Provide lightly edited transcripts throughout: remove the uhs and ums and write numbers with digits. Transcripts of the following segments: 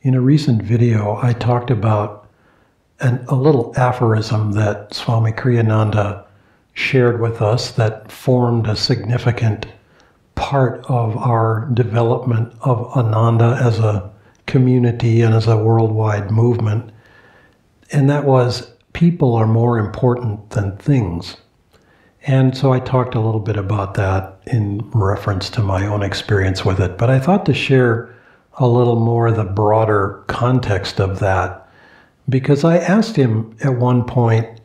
In a recent video, I talked about a little aphorism that Swami Kriyananda shared with us that formed a significant part of our development of Ananda as a community and as a worldwide movement. And that was, people are more important than things. And so I talked a little bit about that in reference to my own experience with it. But I thought to share a little more the broader context of that, because I asked him at one point,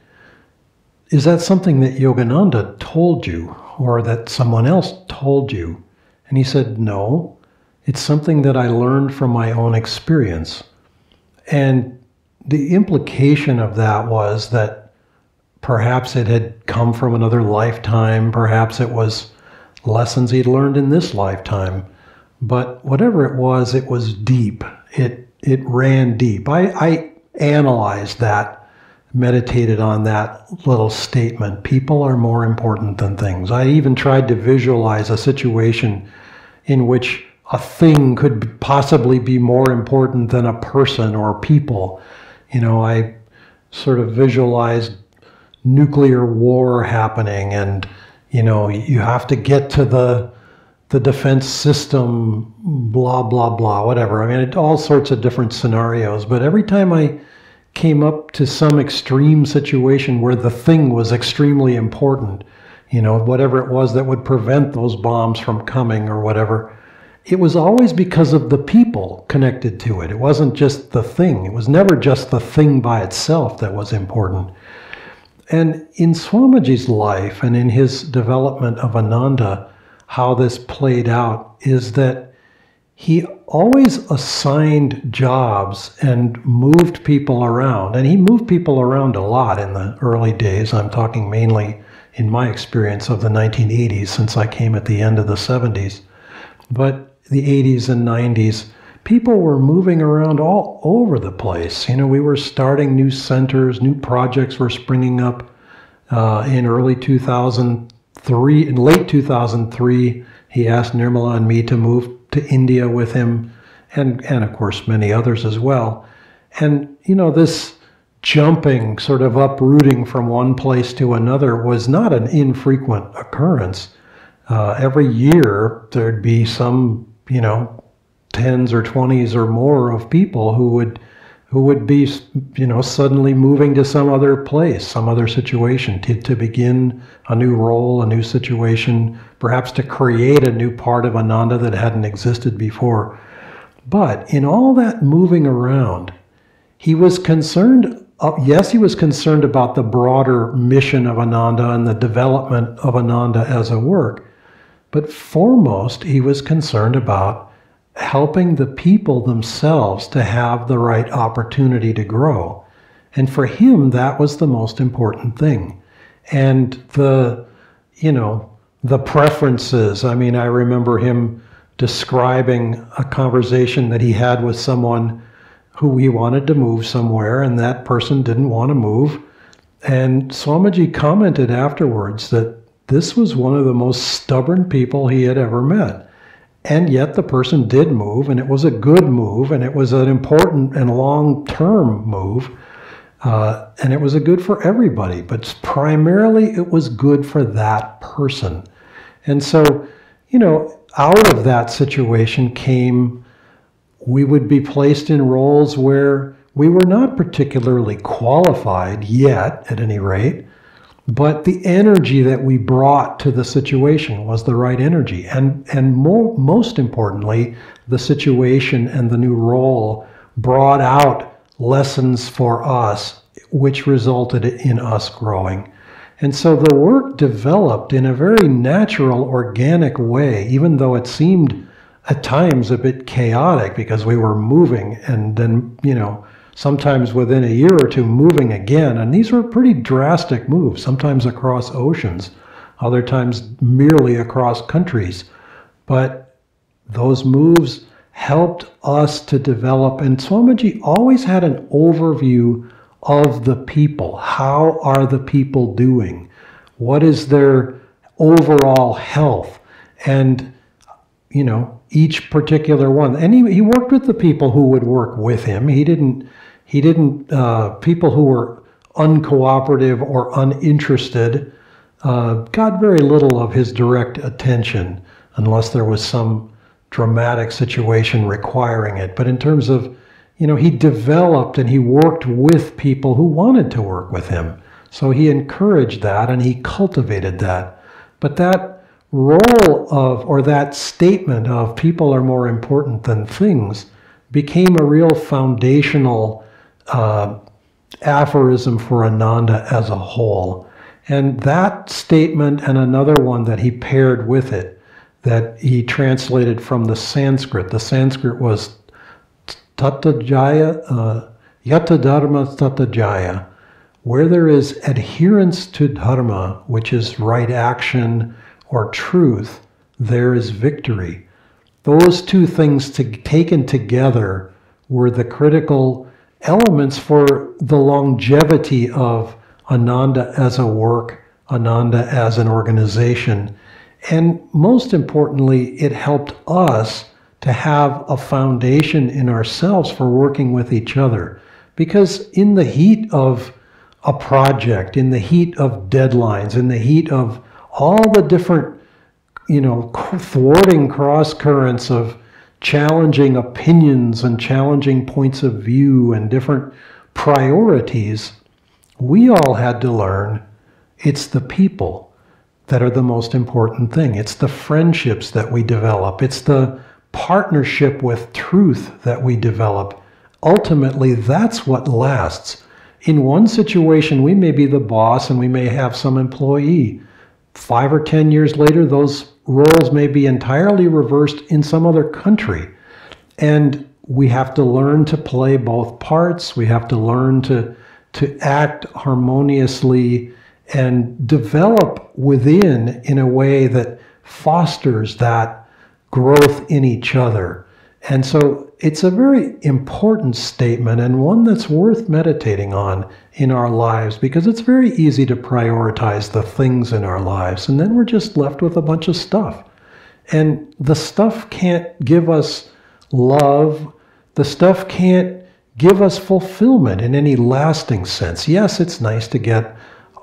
is that something that Yogananda told you or that someone else told you? And he said, no, it's something that I learned from my own experience. And the implication of that was that perhaps it had come from another lifetime, perhaps it was lessons he'd learned in this lifetime. But whatever it was deep. It ran deep. I analyzed that, meditated on that little statement. People are more important than things. I even tried to visualize a situation in which a thing could possibly be more important than a person or people. You know, I sort of visualized nuclear war happening, and, you know, you have to get to the defense system, blah, blah, blah, whatever. I mean, all sorts of different scenarios. But every time I came up to some extreme situation where the thing was extremely important, you know, whatever it was that would prevent those bombs from coming or whatever, it was always because of the people connected to it. It wasn't just the thing. It was never just the thing by itself that was important. And in Swamiji's life and in his development of Ananda, how this played out is that he always assigned jobs and moved people around. And he moved people around a lot in the early days. I'm talking mainly in my experience of the 1980s, since I came at the end of the 70s. But the 80s and 90s, people were moving around all over the place. You know, we were starting new centers, new projects were springing up in early 2003. In late 2003, he asked Nirmala and me to move to India with him, and of course many others as well. And, you know, this jumping, sort of uprooting from one place to another was not an infrequent occurrence. Every year there'd be some, you know, 10s or 20s or more of people who would be, you know, suddenly moving to some other place, some other situation, to begin a new role, a new situation, perhaps to create a new part of Ananda that hadn't existed before. But in all that moving around, he was concerned, yes, he was concerned about the broader mission of Ananda and the development of Ananda as a work, but foremost, he was concerned about helping the people themselves to have the right opportunity to grow. And for him, that was the most important thing. And the preferences, I mean, I remember him describing a conversation that he had with someone who he wanted to move somewhere, and that person didn't want to move. And Swamiji commented afterwards that this was one of the most stubborn people he had ever met. And yet the person did move, and it was a good move, and it was an important and long-term move, and it was a good for everybody, but primarily it was good for that person. And so, you know, out of that situation came, we would be placed in roles where we were not particularly qualified yet, at any rate, but the energy that we brought to the situation was the right energy. And most importantly, the situation and the new role brought out lessons for us, which resulted in us growing. And so the work developed in a very natural, organic way, even though it seemed at times a bit chaotic because we were moving and then, you know, sometimes within a year or two moving again. And these were pretty drastic moves, sometimes across oceans, other times merely across countries. But those moves helped us to develop. And Swamiji always had an overview of the people. How are the people doing? What is their overall health? And, you know, each particular one. And he worked with the people who would work with him. He didn't people who were uncooperative or uninterested got very little of his direct attention unless there was some dramatic situation requiring it. But in terms of, he developed and he worked with people who wanted to work with him. So he encouraged that and he cultivated that. But that role of, or that statement of people are more important than things became a real foundational aphorism for Ananda as a whole. And that statement and another one that he paired with it, that he translated from the Sanskrit. The Sanskrit was Tata Jaya, Yata Dharma Tata Jaya. Where there is adherence to Dharma, which is right action or truth, there is victory. Those two things taken together were the critical elements for the longevity of Ananda as a work, Ananda as an organization. And most importantly, it helped us to have a foundation in ourselves for working with each other. Because in the heat of a project, in the heat of deadlines, in the heat of all the different, thwarting cross currents of challenging opinions and challenging points of view and different priorities, we all had to learn it's the people that are the most important thing. It's the friendships that we develop. It's the partnership with truth that we develop. Ultimately, that's what lasts. In one situation, we may be the boss and we may have some employee. 5 or 10 years later, those roles may be entirely reversed in some other country. And we have to learn to play both parts. We have to learn to act harmoniously and develop within in a way that fosters that growth in each other. And so it's a very important statement and one that's worth meditating on in our lives, because it's very easy to prioritize the things in our lives, and then we're just left with a bunch of stuff. And the stuff can't give us love. The stuff can't give us fulfillment in any lasting sense. Yes, it's nice to get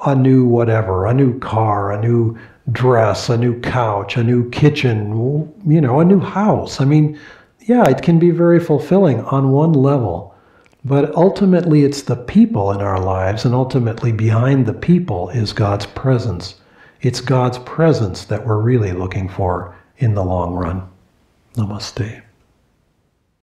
a new whatever, a new car, a new dress, a new couch, a new kitchen, a new house. I mean, yeah, it can be very fulfilling on one level, but ultimately it's the people in our lives, and ultimately behind the people is God's presence. It's God's presence that we're really looking for in the long run. Namaste.